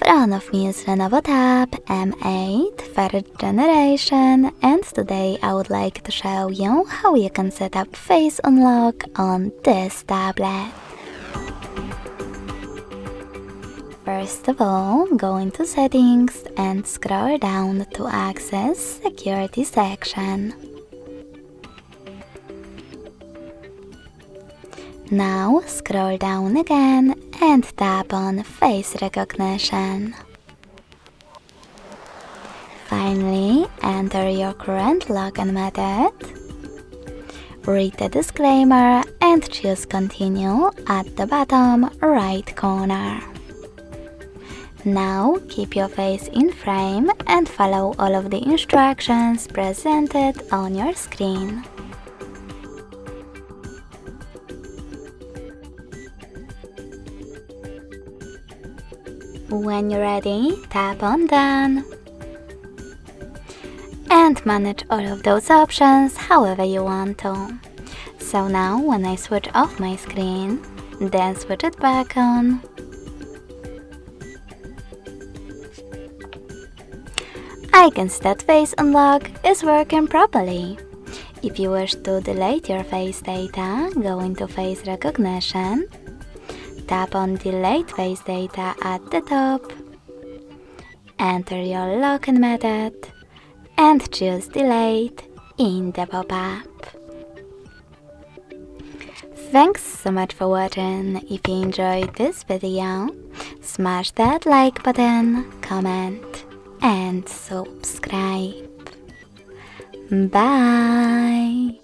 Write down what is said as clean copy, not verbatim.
front of me is Lenovo Tab M8 3rd generation, and today I would like to show you how you can set up face unlock on this tablet. First of all, go into settings and scroll down to access security section. Now scroll down again and tap on face recognition. Finally, enter your current login method. Read the disclaimer and choose continue at the bottom right corner. Now keep your face in frame and follow all of the instructions presented on your screen. When you're ready, tap on Done. And manage all of those options however you want to. So now when I switch off my screen, then switch it back on. I can see that Face Unlock is working properly. If you wish to delete your face data, go into Face Recognition. Tap on Delete Face Data at the top. Enter your login method and choose Delete in the pop-up. Thanks so much for watching. If you enjoyed this video, smash that like button, comment and subscribe. Bye!